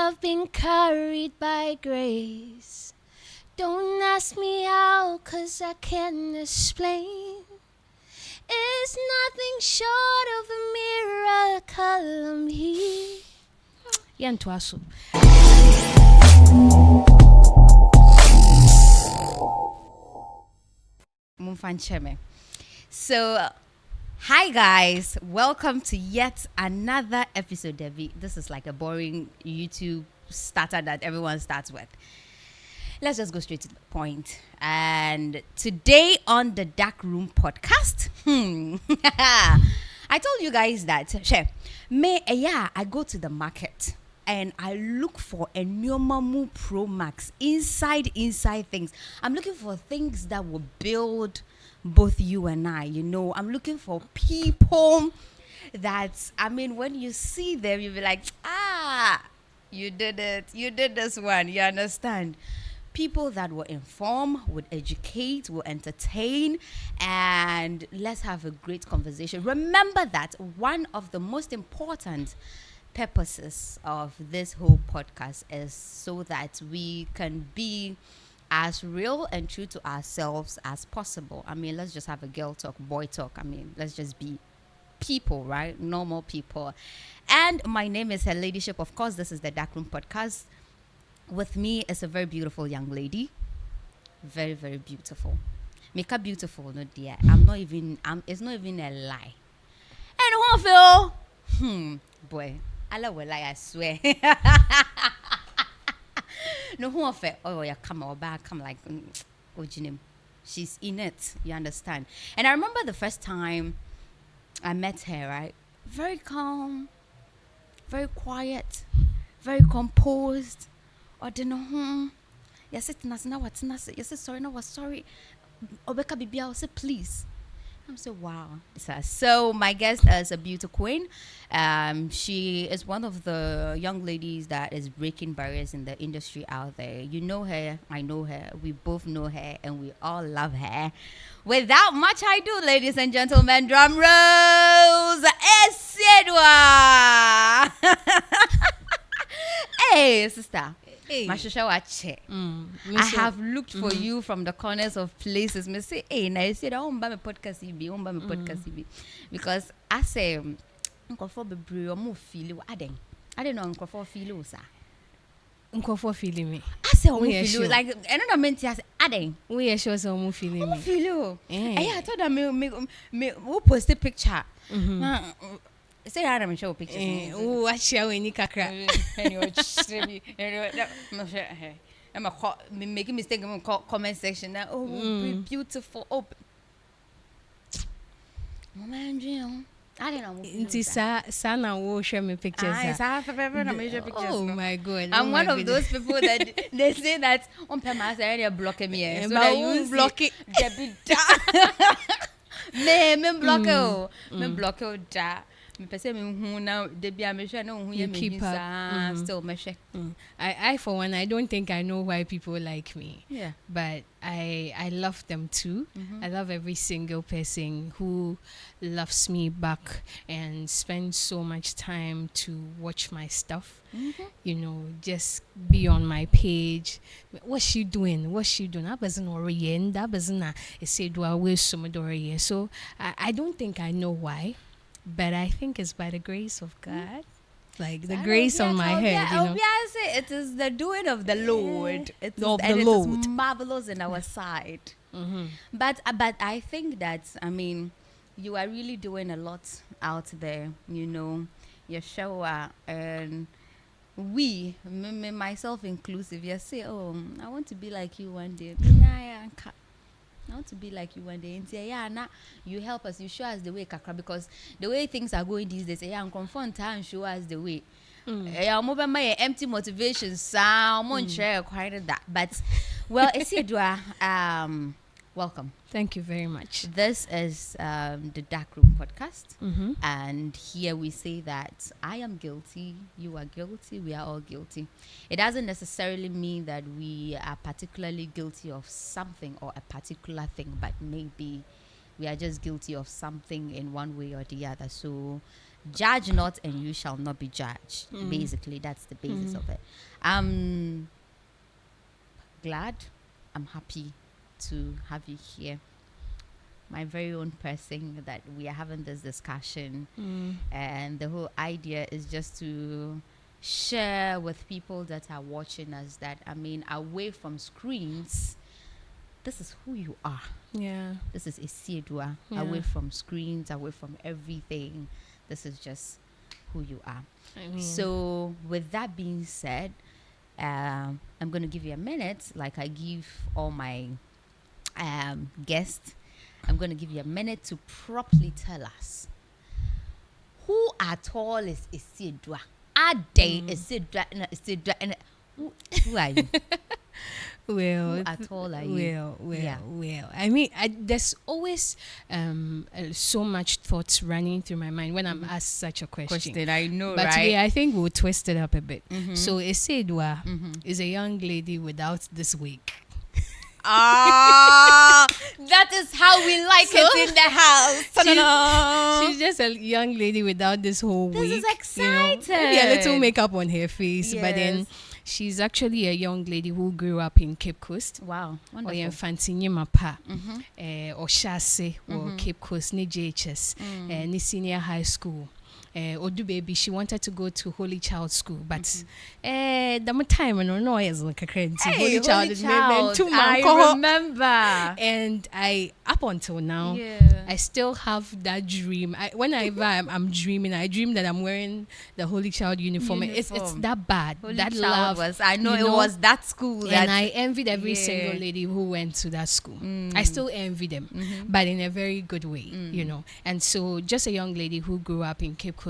I've been carried by grace. Don't ask me how, 'cause I can't explain. It's nothing short of a miracle. I'm here. Yantuasu. Mumfancheme. So, hi guys, welcome to yet another episode, Debbie. This is like a boring YouTube starter that everyone starts with. Let's just go straight to the point. And today on the Dark Room podcast, I told you guys that I go to the market and I look for a Nyomamu Pro Max inside things. I'm looking for things that will build both you and I. I'm looking for people that, when you see them, you'll be like, you did it. You did this one. You understand? People that will inform, would educate, will entertain, and let's have a great conversation. Remember that one of the most important purposes of this whole podcast is so that we can be as real and true to ourselves as possible. Let's just have a girl talk, boy talk. Let's just be people, right? Normal people. And my name is HER-LADYSHIP. Of course, this is the Dark Room podcast. With me is a very beautiful young lady. Very, very beautiful. Make her beautiful, no dear. It's not even a lie. And who feel? Boy, Allah will lie, I swear. No, who feel? Oh, yeah, come like, she's in it. You understand? And I remember the first time I met her, right? Very calm, very quiet, very composed. Or didn't yes, it nas now what's nas yes, sorry, no was sorry. Obeka Bibi, I'll say please. I'm so wow. So my guest is a beauty queen. She is one of the young ladies that is breaking barriers in the industry out there. You know her, I know her, we both know her, and we all love her. Without much ado, ladies and gentlemen, drum rolls, Asiedua. Hey, sister. Hey. I have looked for you from the corners of places. Me say, hey, now you said, I won't buy my podcast EB, because I say, Uncle for be more feel I don't know Uncle for feel sir. Uncle for feeling me. I say, we feel like I don't meant to say, I we are sure some feeling me. Feel you. I thought that me who post a picture. Say I am show pictures. Oh, I share any kakra. I'm making mistake in comment section now. Oh, beautiful. Oh, I don't know. Sana will share me pictures. Oh my God. I'm one of those people that they say that on permas area blocking me. So that you block it. Me block it. Now still I for one, I don't think I know why people like me. Yeah. But I love them too. I love every single person who loves me back and spends so much time to watch my stuff. Just be on my page. What's she doing? That wasn't Orion. That wasn't Asiedua of GMB22. So I don't think I know why. But I think it's by the grace of God, like the grace on my head. It is the doing of the Lord. It is marvelous in our side. But I think that you are really doing a lot out there. Your show and we, myself inclusive. You say, oh, I want to be like you one day. I want to be like you one day and say, you help us, you show us the way, Kakra, because the way things are going these days, I'm confront and show us the way. I'm over my empty motivation, sound quite that. But well, Asiedua, welcome. Thank you very much. This is the Dark Room podcast, and here we say that I am guilty, you are guilty, we are all guilty. It doesn't necessarily mean that we are particularly guilty of something or a particular thing, but maybe we are just guilty of something in one way or the other. So Judge not and you shall not be judged. Basically, that's the basis of it. I'm glad, I'm happy to have you here. My very own person, that we are having this discussion. And the whole idea is just to share with people that are watching us that, I mean, away from screens, this is who you are. Yeah. This is Asiedua. Away from screens, away from everything. This is just who you are. I mean, So with that being said, I'm going to give you a minute, like I give all my guests. I'm going to give you a minute to properly tell us who at all is Asiedua. Asiedua. Who are you? well, Who at all are you? well. I mean, there's always so much thoughts running through my mind when I'm asked such a question. I know, But right? today, I think we'll twist it up a bit. So, Asiedua is a young lady without this wig. That is how we like it in the house. She's just a young lady without this whole This wig. is Maybe a little makeup on her face, but then Yes. she's actually a young lady who grew up in Cape Coast. Wow, Or wonderful. Fantinye Mapa, or Shase, or Cape Coast, ni JHS, ni senior high school. Odu baby, she wanted to go to Holy Child School, but the time no is like a crazy. Holy Child is I remember. and I up until now, Yeah. I still have that dream. Whenever I'm dreaming, I dream that I'm wearing the Holy Child uniform. It's that bad. Holy that Child love was. I know you it was that school. and that I envied every Yeah. single lady who went to that school. I still envy them, but in a very good way, you know. And so, just a young lady who grew up in Cape Coast,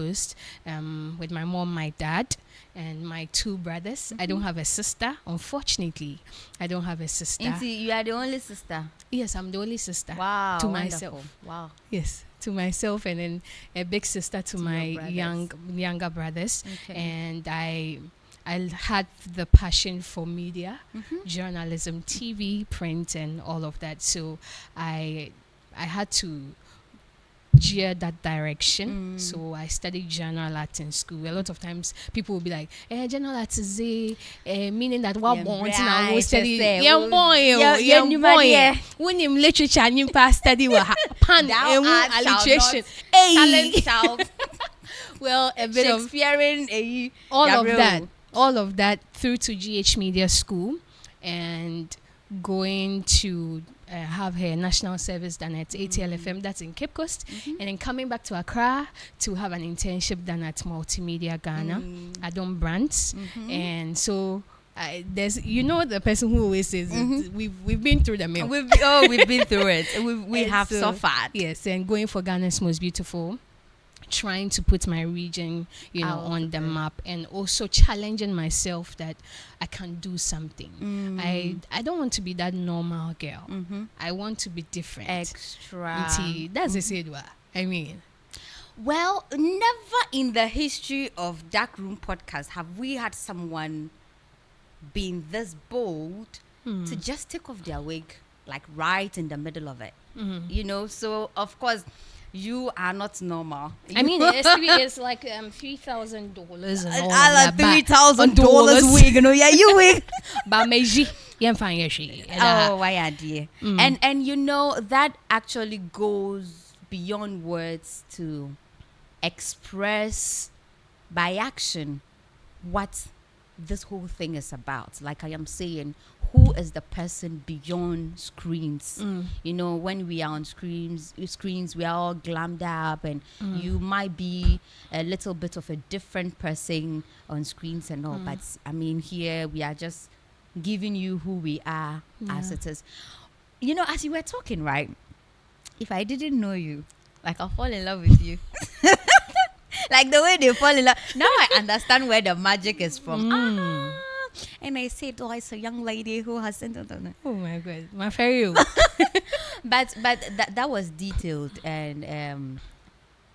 with my mom, my dad, and my two brothers. I don't have a sister, unfortunately. I don't have a sister. Auntie, you are the only sister. Yes, I'm the only sister. Wow. To wonderful. myself. Wow. Yes, to myself, and then a big sister to my your brothers. younger brothers. Okay. And I had the passion for media, journalism, TV, print, and all of that. So I had to gear that direction. So I studied general art in school. A lot of times people will be like, general art is meaning that what want I will study young boy when you literature and you pass study will pan Thou art shall alliteration. not, talent shall Well, a bit of Shakespearean. all of that through to GH Media School, and going to have her national service done at ATLFM, that's in Cape Coast, and then coming back to Accra to have an internship done at Multimedia Ghana, Adon Brands, and so there's the person who always says we've been through the mill. We've been through it. We have so, suffered. Yes, and going for Ghana's Most Beautiful, trying to put my region, on the map, and also challenging myself that I can do something. I don't want to be that normal girl. I want to be different. Extra. That's Asiedua. I mean, Well, never in the history of Dark Room Podcast have we had someone being this bold to just take off their wig, like right in the middle of it. So of course you are not normal. I mean, it's like $3,000 and all $3,000 $3,000 wig, you wig. But meji, she. Oh, why dear. And that actually goes beyond words to express by action what this whole thing is about. Like I am saying, who is the person beyond screens? When we are on screens we are all glammed up, and you might be a little bit of a different person on screens and all, but I mean, here we are just giving you who we are as it is. As you were talking, right, if I didn't know you, like I'll fall in love with you. Like the way they fall in love. Now I understand where the magic is from. And I said, it's a young lady who has sent it. Oh my God, my fairy. But that was detailed, and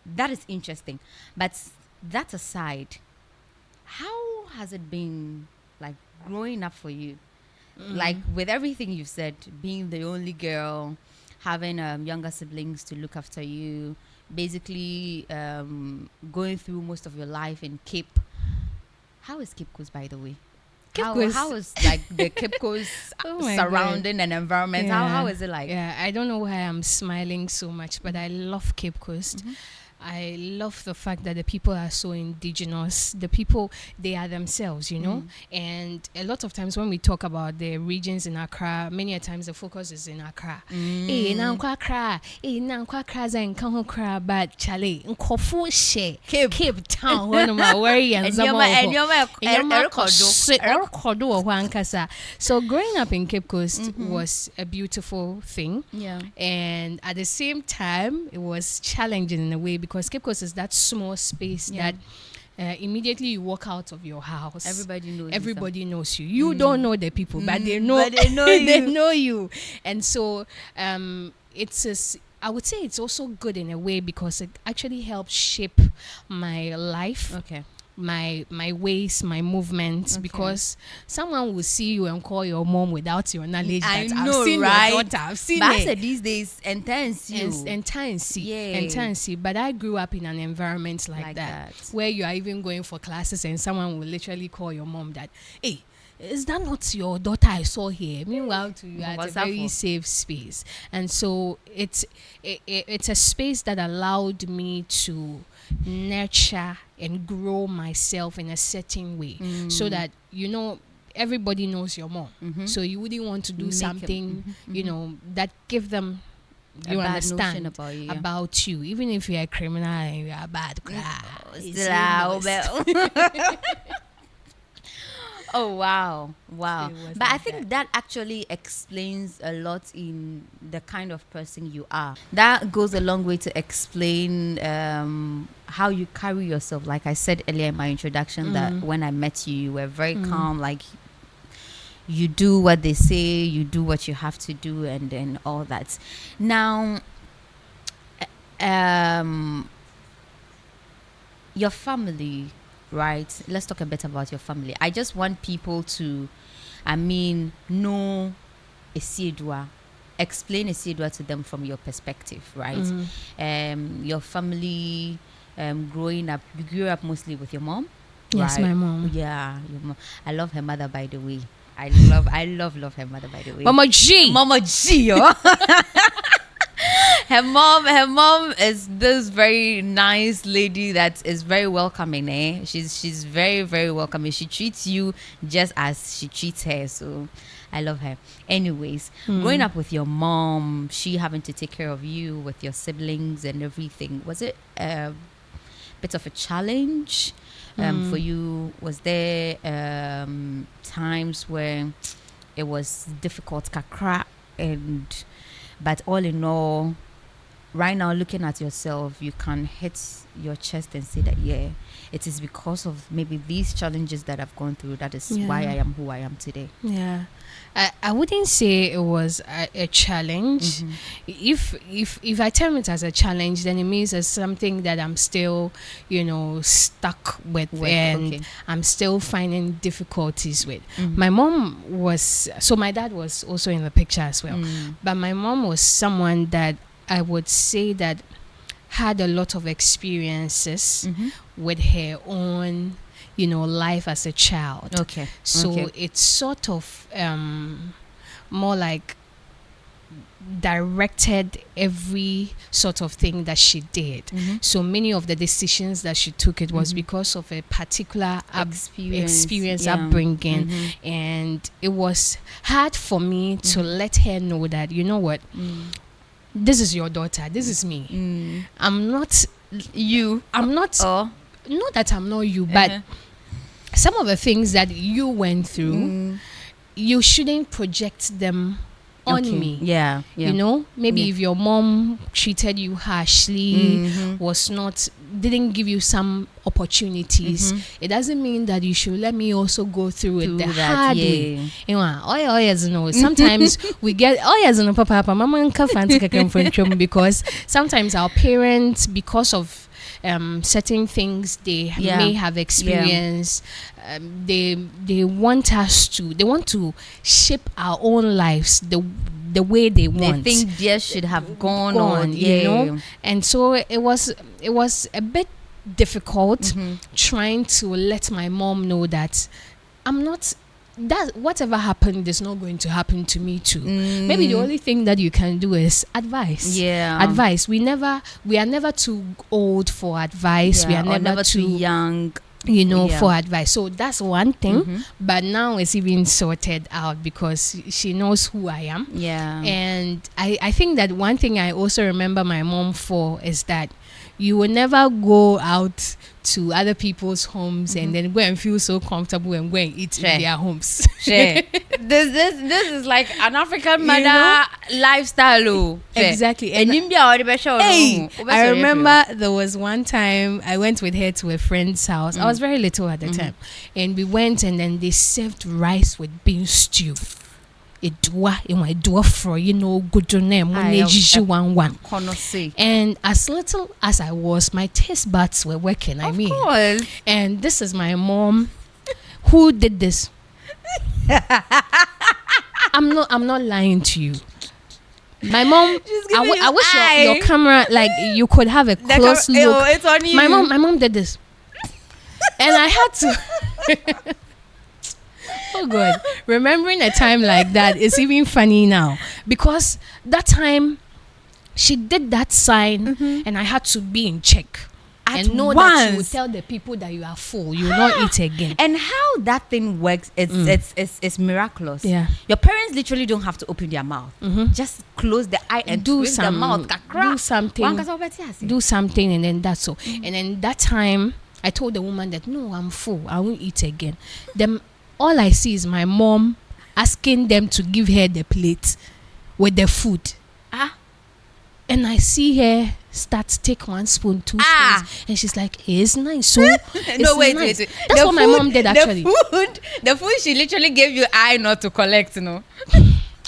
that is interesting. But that aside, how has it been like growing up for you? Like with everything you've said, being the only girl, having younger siblings to look after you, basically going through most of your life in Cape. How is Cape Coast, by the way? How is like the Cape Coast surrounding an environment? Yeah. How is it like? Yeah, I don't know why I'm smiling so much, but I love Cape Coast. I love the fact that the people are so indigenous. The people, they are themselves, you know. And a lot of times when we talk about the regions in Accra, many a times the focus is in Accra. But Charlie, Cape Town, one of my worry and so growing up in Cape Coast was a beautiful thing. Yeah. And at the same time, it was challenging in a way because Cape Coast is that small space that immediately you walk out of your house, everybody knows you. You don't know the people, but they know, they know you. And so I would say it's also good in a way because it actually helps shape my life. Okay. My ways, my movements, because someone will see you and call your mom without your knowledge. I that know, I've seen right? Your daughter, I've seen but it. I said these days, intensity. But I grew up in an environment like that, where you are even going for classes and someone will literally call your mom that, hey, is that not your daughter I saw here? Meanwhile, to you, at a very safe space. And so it's a space that allowed me to nurture and grow myself in a certain way, so that, you know, everybody knows your mom. So you wouldn't want to do something, you know, that give them you understand about you, even if you're a criminal and you're a bad Oh, wow. But I think that actually explains a lot in the kind of person you are. That goes a long way to explain how you carry yourself. Like I said earlier in my introduction, that when I met you, you were very calm. Like, you do what they say, you do what you have to do, and then all that. Now, your family... Right. Let's talk a bit about your family. I just want people to, know Asiedua. Explain Asiedua to them from your perspective, right? Your family, growing up, you grew up mostly with your mom? Yes, right? my mom. Yeah, your mom. I love her mother, by the way. I love her mother, by the way. Mama G. Her mom is this very nice lady that is very welcoming. She's very, very welcoming. She treats you just as she treats her. So I love her. Anyways, growing up with your mom, she having to take care of you with your siblings and everything, was it a bit of a challenge for you? Was there times where it was difficult, kakra, but all in all, right now, looking at yourself, you can hit your chest and say that, it is because of maybe these challenges that I've gone through. That is why I am who I am today. Yeah. I wouldn't say it was a challenge. If I term it as a challenge, then it means it's something that I'm still, stuck with and I'm still finding difficulties with. My mom my dad was also in the picture as well. But my mom was someone that I would say that had a lot of experiences with her own, life as a child. Okay. So it's sort of more like directed every sort of thing that she did. So many of the decisions that she took, it was because of a particular experience upbringing. And it was hard for me to let her know that, you know what, this is your daughter, this is me. I'm not you. I'm not, not that I'm not you, but some of the things that you went through, you shouldn't project them on me. Maybe if your mom treated you harshly, didn't give you some opportunities, it doesn't mean that you should let me also go through it the hard way. Sometimes we get because sometimes our parents, because of certain things they may have experienced, they want to shape our own lives the the way they want. They think theirs should have gone or, you know. And so it was a bit difficult trying to let my mom know that I'm not, that whatever happened is not going to happen to me too. Maybe the only thing that you can do is advice. Advice. We are never too old for advice. We are never too young, you know, for advice. So that's one thing. But now it's even sorted out because she knows who I am. And I think that one thing I also remember my mom for is that you will never go out to other people's homes and then go and feel so comfortable and go and eat in their homes. This is like an African mother lifestyle. Exactly. And I remember there was one time I went with her to a friend's house. I was very little at the time. And we went and then they served rice with bean stew. For you know, good name and as little as I was, my taste buds were working. Of course. And this is my mom who did this. I'm not lying to you. My mom, I wish your camera, like, you could have a close look. It's on you. My mom did this, and I had to. Oh God, remembering a time like that is even funny now, because that time she did that sign and I had to be in check and know that you will tell the people that you are full, you will not eat again. And how that thing works, it's miraculous. Your parents literally don't have to open their mouth. Just close the eye and do the mouth. Do something and then that's all. And then that time I told the woman that no, I'm full, I won't eat again. Then all I see is my mom asking them to give her the plate with the food. And I see her start take 1 spoon, 2 spoons, and she's like, it's nice. So no, wait. That's what my mom did actually. The food she literally gave you eye not to collect, no.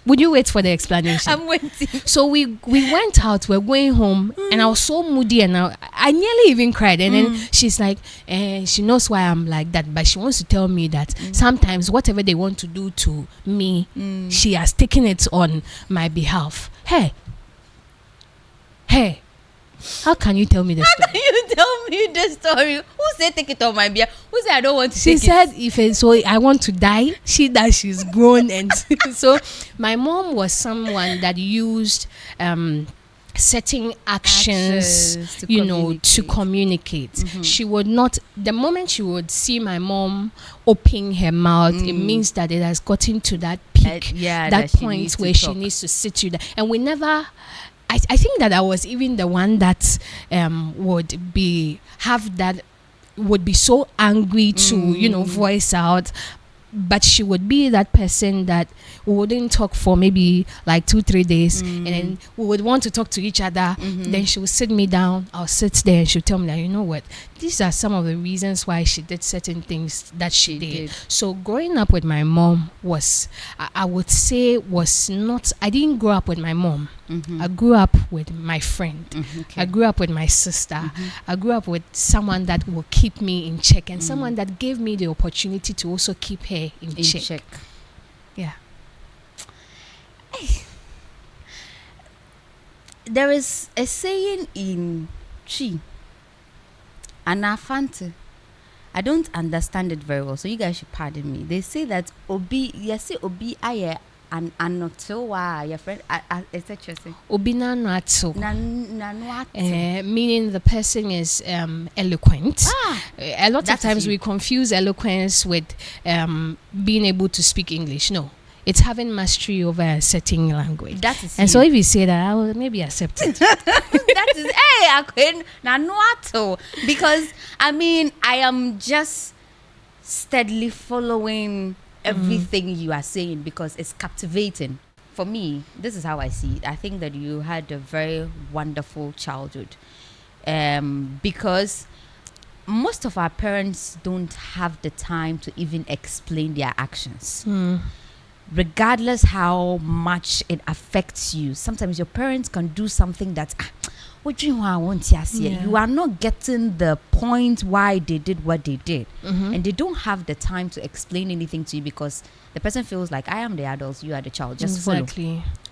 Would you wait for the explanation? I'm waiting. So we went out, we're going home, and I was so moody, and I nearly even cried. And then she's like, she knows why I'm like that, but she wants to tell me that sometimes whatever they want to do to me, she has taken it on my behalf. Hey, how can you tell me the story? How can you tell me the story? Who said take it on my beer? Who said I don't want to take it? She said so I want to die. She's grown. And so my mom was someone that used certain actions to communicate. She would not, the moment she would see my mom open her mouth, it means that it has gotten to that peak, that point where she needs to sit you down. And we never, I think that I was even the one that would be so angry to voice out, but she would be that person that we wouldn't talk for maybe like 2-3 days, and then we would want to talk to each other. Then she would sit me down, I'll sit there, and she'll tell me that, you know what, these are some of the reasons why she did certain things that she did. So growing up with my mom was, I would say, was not, I didn't grow up with my mom. I grew up with my friend. I grew up with my sister. I grew up with someone that will keep me in check, and someone that gave me the opportunity to also keep her in check. Yeah. There is a saying in Chi, Anafante. I don't understand it very well, so you guys should pardon me. They say that Obi aye an anotowa, your friend, etc. Obi nanuato. Meaning the person is eloquent. A lot of times we confuse eloquence with being able to speak English. No. It's having mastery over a certain language. That is, and so if you say that, I will maybe accept it. That is, because I mean, I am just steadily following everything you are saying because it's captivating. For me, this is how I see it. I think that you had a very wonderful childhood, because most of our parents don't have the time to even explain their actions. Regardless how much it affects you, sometimes your parents can do something that you are not getting the point why they did what they did, and they don't have the time to explain anything to you because the person feels like, I am the adult, you are the child, just follow.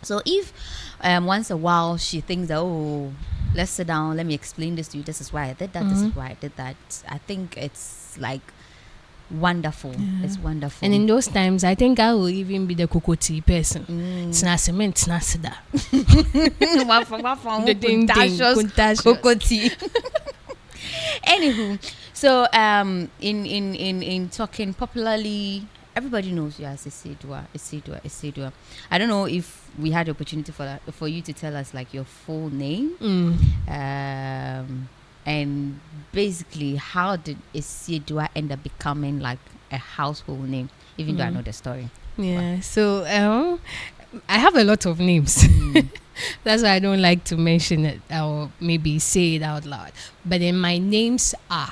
So if once a while she thinks that, oh, let's sit down, let me explain this to you, this is why I did that, this is why I did that, I think it's like wonderful. It's wonderful. And in those times, I think I will even be the cocoa person. It's not cement, it's not seda. The contagious cocoa tea. Anywho, so in talking popularly, everybody knows you as Asiedua. I don't know if we had the opportunity for you to tell us like your full name. And basically, how did Asiedua end up becoming like a household name? Even though I know the story. Yeah. So I have a lot of names. That's why I don't like to mention it or maybe say it out loud. But then my names are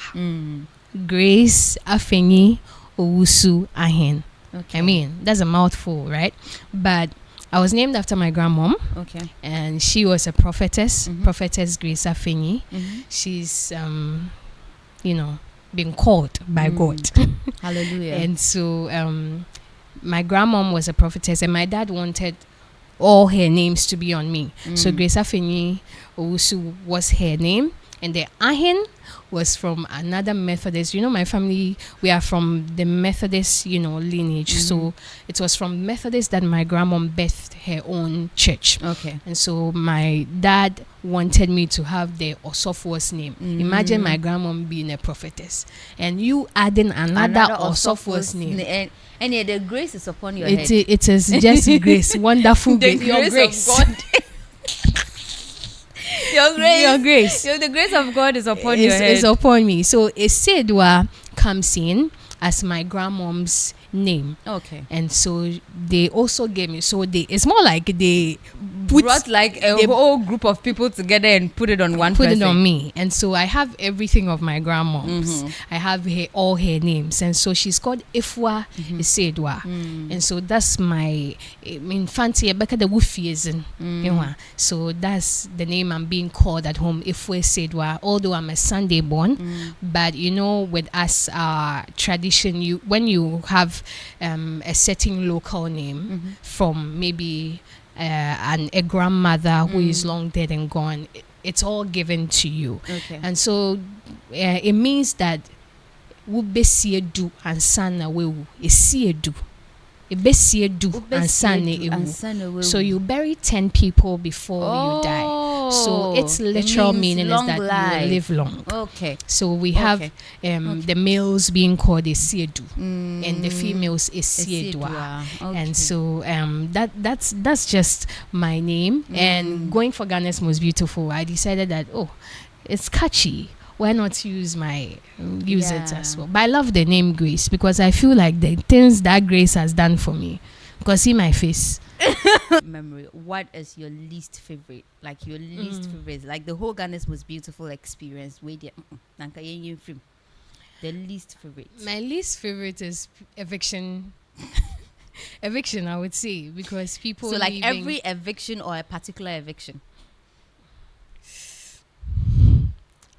Grace Afeni Owusu Ahen. Okay. I mean, that's a mouthful, right? But I was named after my grandmom. Okay. And she was a prophetess, Prophetess Grace Afeni. She's, been called by God. Hallelujah. And so my grandmom was a prophetess, and my dad wanted all her names to be on me. So Grace Afeni Owusu was her name, and the Ahen was from another Methodist. My family, we are from the Methodist, lineage. So it was from Methodist that my grandmom birthed her own church. Okay. And so my dad wanted me to have the Osopho's name. Imagine my grandmom being a prophetess and you adding another Osopho's name. And the grace is upon your head. It is just grace, wonderful grace. Your grace of God. Your grace. Your the grace of God is upon your head. It's upon me. So Asiedua comes in as my grandmom's name. Okay. And so they also gave me. So it's more like they brought like a whole group of people together and put it on one person. Put it on me. And so I have everything of my grandmom's. I have all her names. And so she's called Ifwa Asiedua. And so that's my fancy Becca the Woofism. So that's the name I'm being called at home, Ifwa Asiedua, although I'm a Sunday born. But with us tradition, when you have a certain local name from maybe a grandmother who is long dead and gone, it's all given to you. Okay. And so it means that Wubesiedu and Sana Wewu Esiedu. So you bury 10 people before you die. So its literal meaning is that you will live long. Okay. So we have the males being called Asiedu and the females Asiedua. Okay. And so that's just my name. And going for Ghana's Most Beautiful, I decided that it's catchy. Why not use it as well? But I love the name Grace because I feel like the things that Grace has done for me. Because see my face. Memory. What is your least favorite? Like your least favorite? Like the whole Ghana's Most Beautiful experience. The least favorite. My least favorite is eviction. Eviction, I would say, because people. So like every eviction or a particular eviction.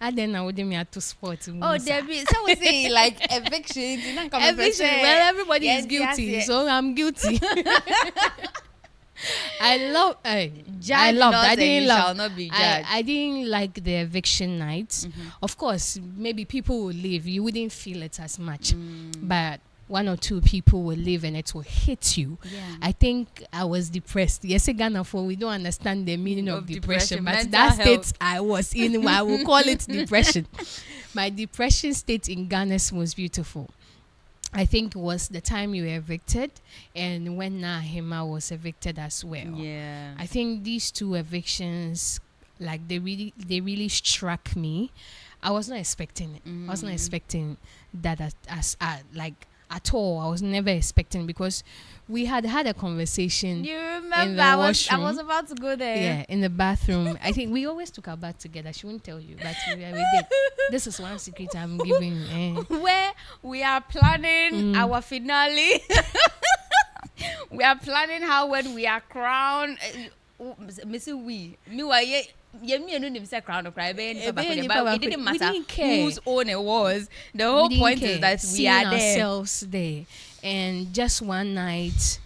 And then I wouldn't be to sport. Debbie, so we say like eviction. Eviction. Well, everybody is guilty, yes. So I'm guilty. I didn't like the eviction night. Of course, maybe people will leave. You wouldn't feel it as much, but one or two people will leave and it will hit you. Yeah. I think I was depressed. Yes, Ghana, for we don't understand the meaning of depression, but that state I was in, I will call it depression. My depression state in Ghana's Most Beautiful, I think, was the time you were evicted and when Nahima was evicted as well. Yeah. I think these two evictions, like they really struck me. I was not expecting it. I was not expecting that as at all. I was never expecting, because we had a conversation. You remember? In the washroom. I was about to go there. Yeah, in the bathroom. I think we always took our bath together. She won't tell you, but we did. This is one secret I'm giving. Where we are planning our finale. We are planning how when we are crowned. Missy, me crown of cry. It didn't matter whose own it was. The whole point is that we are there. Ourselves there. And just one night,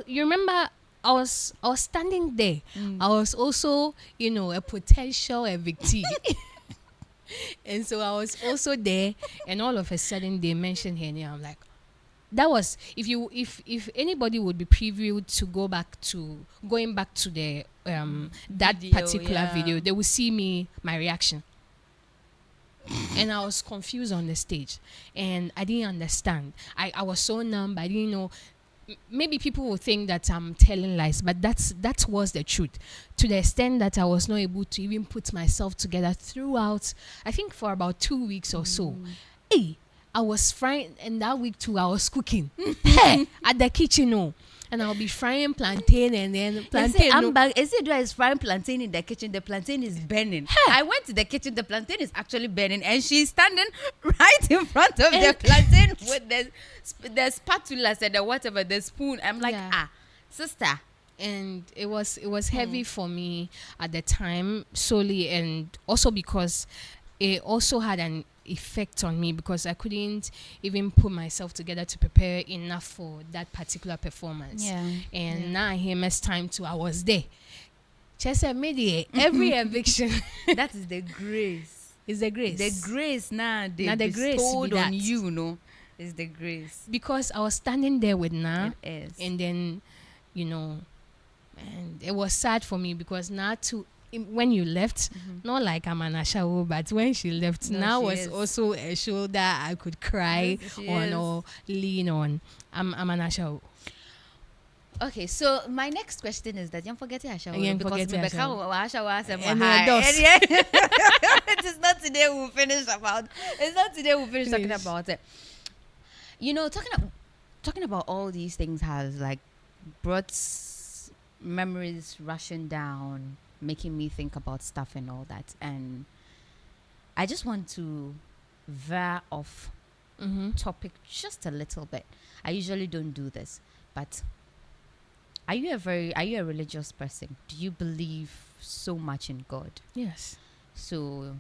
you remember I was standing there. I was also, a potential evictee. And so I was also there, and all of a sudden they mentioned her name. I'm like, that was, if anybody would be previewed to going back to the that Video, particular video, they would see my reaction. And I was confused on the stage, and I didn't understand. I was so numb. I didn't know. Maybe people will think that I'm telling lies, but that was the truth. To the extent that I was not able to even put myself together throughout, I think for about 2 weeks or so. Hey, I was frying, and that week too, I was cooking. Hey, at the kitchen, and I'll be frying plantain, and then plantain. Asiedua is frying plantain in the kitchen. The plantain is burning. Hey. I went to the kitchen. The plantain is actually burning, and she's standing right in front of the plantain with the spatula and the whatever, the spoon. I'm like, sister. And it was heavy for me at the time, solely, and also because it also had an effect on me, because I couldn't even put myself together to prepare enough for that particular performance. Now I hear mess time too. I was there. Just immediate every eviction. That is the grace. It's the grace. The grace now they Now the grace bestowed be on that. you, no? It's the grace. Because I was standing there with Na, It is. and then, and it was sad for me because Na too. When you left, not like I'm an Ashawo, but when she left, No, now she was is. also a shoulder I could cry Yes, she on is. or lean on. I'm an Ashawo. Okay, so my next question is that you're forgetting Ashawo, Yeah, because forgetting Rebecca Ashawo. Ashawo asked him, And hi. those. And yeah, it is not today we'll finish about. It's not today we'll finish talking Finish. about it. Talking about all these things has like brought memories rushing down, making me think about stuff and all that. And I just want to veer off topic just a little bit. I usually don't do this, but are you a religious person? Do you believe so much in God? Yes. So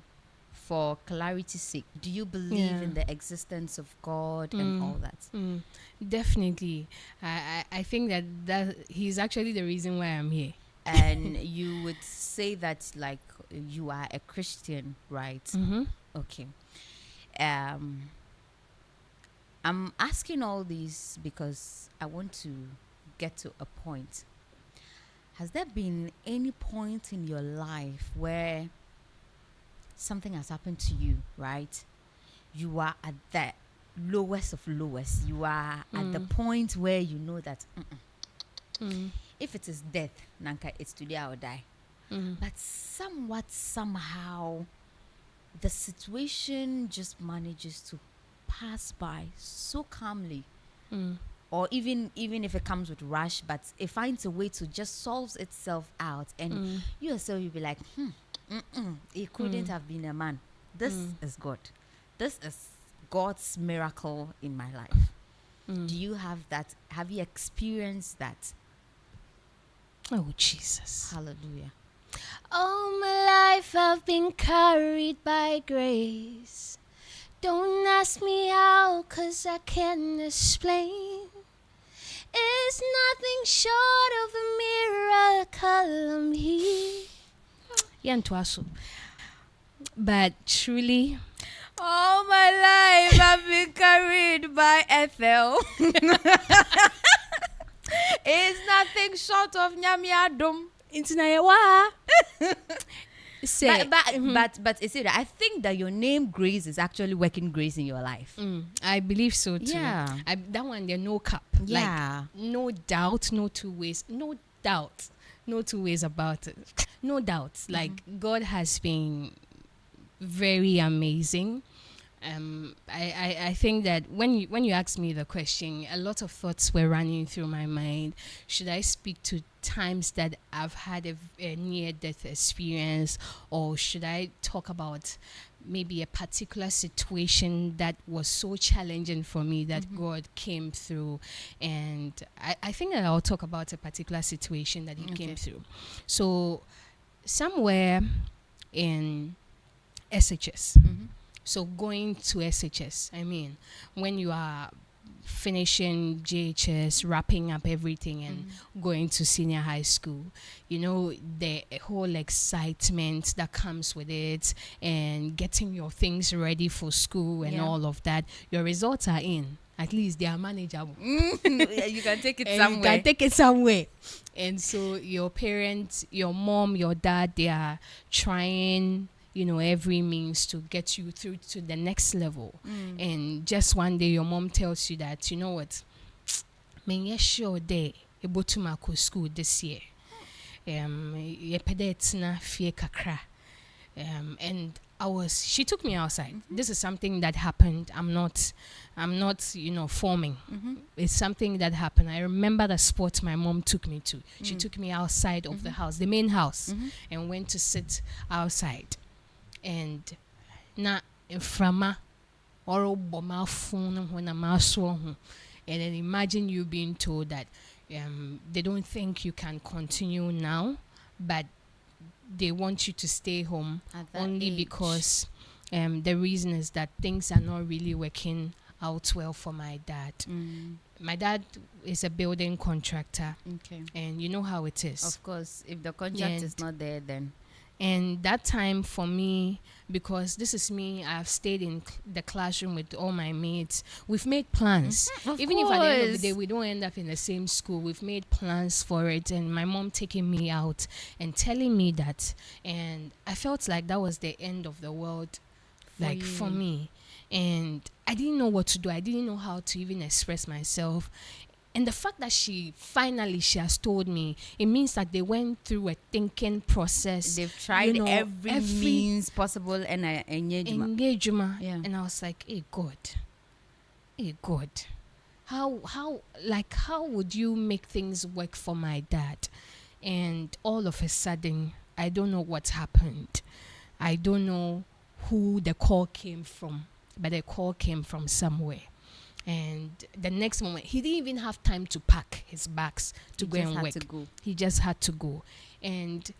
for clarity's sake, do you believe in the existence of God and all that? Definitely. I think that he's actually the reason why I'm here. And you would say that like you are a Christian, right? Okay. I'm asking all these because I want to get to a point. Has there been any point in your life where something has happened to you, right? You are at the lowest of lowest. You are at the point where you know that if it is death, Nanka, it's today or die. But somehow, the situation just manages to pass by so calmly. Or even if it comes with rush, but it finds a way to just solves itself out. And you yourself, you'll be like, it couldn't have been a man. This is God. This is God's miracle in my life. Do you have that? Have you experienced that? Oh, Jesus. Hallelujah. All my life I've been carried by grace. Don't ask me how, 'cause I can't explain. It's nothing short of a miracle I'm here. But truly, All my life I've been carried by Ethel. It's nothing short of Nyamiadum. But is it? I think that your name Grace is actually working grace in your life. I believe so too. Yeah. That one, there no cap. Yeah. Like, no doubt, no two ways. No doubt. No two ways about it. No doubt. Like, God has been very amazing. I think that when you asked me the question, a lot of thoughts were running through my mind. Should I speak to times that I've had a near-death experience, or should I talk about maybe a particular situation that was so challenging for me that God came through? And I think that I'll talk about a particular situation that he came through. So somewhere in SHS, so going to SHS, I mean, when you are finishing JHS, wrapping up everything and going to senior high school. You know, the whole excitement that comes with it and getting your things ready for school and all of that. Your results are in. At least they are manageable. You can take it And somewhere. you can take it somewhere. And so your parents, your mom, your dad, they are trying, you know, every means to get you through to the next level. And just one day your mom tells you that, you know what, me sure day able to my school this year. Yepedetna fie kakra. And she took me outside. This is something that happened. I'm not, you know, forming. It's something that happened. I remember the spot my mom took me to. She took me outside of the house, the main house, and went to sit outside. And na frama or boma phone when I'm and then imagine you being told that they don't think you can continue now, but they want you to stay home only age. because the reason is that things are not really working out well for my dad. My dad is a building contractor, and you know how it is. Of course, if the contract is not there, then. And that time for me, because this is me, I've stayed in the classroom with all my mates. We've made plans. Even if at the end of the day we don't end up in the same school, we've made plans for it. And my mom taking me out and telling me that. And I felt like that was the end of the world, for me. And I didn't know what to do. I didn't know how to even express myself. And the fact that she has told me, it means that they went through a thinking process. They've tried every means possible and engagement. Yeah. And I was like, hey God, how would you make things work for my dad? And all of a sudden, I don't know what happened. I don't know who the call came from, but the call came from somewhere. And the next moment, he didn't even have time to pack his bags to go and work. He just had to go. And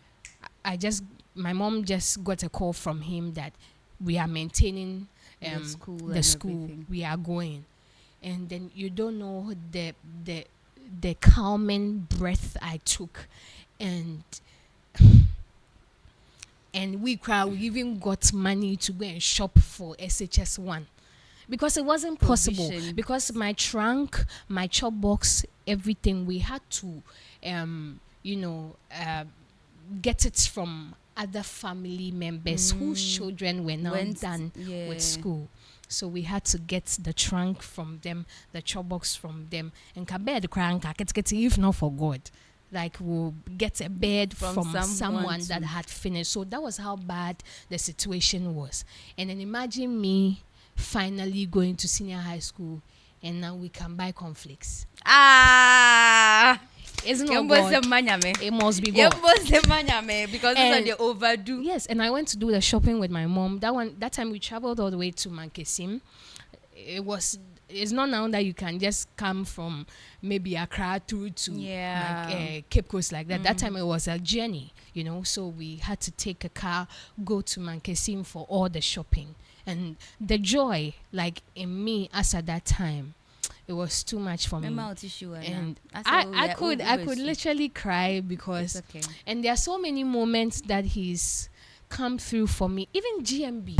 my mom just got a call from him that we are maintaining the school. We are going. And then you don't know the calming breath I took. And we even got money to go and shop for SHS1. Because it wasn't possible. Because my trunk, my chop box, everything, we had to, get it from other family members whose children were now done with school. So we had to get the trunk from them, the chop box from them, and the crank, if not for God. Like we'll get a bed from someone that had finished. So that was how bad the situation was. And then imagine me finally going to senior high school, and now we can buy cornflakes. Isn't it God? It must be God. Because those are the overdue. Yes, and I went to do the shopping with my mom. That time we traveled all the way to Mankesim. It's not now that you can just come from maybe Accra through to Cape Coast like that. That time it was a journey, so we had to take a car, go to Mankesim for all the shopping. And the joy, like in me as at that time, it was too much for me. And I could literally cry because, and there are so many moments that he's come through for me. Even GMB.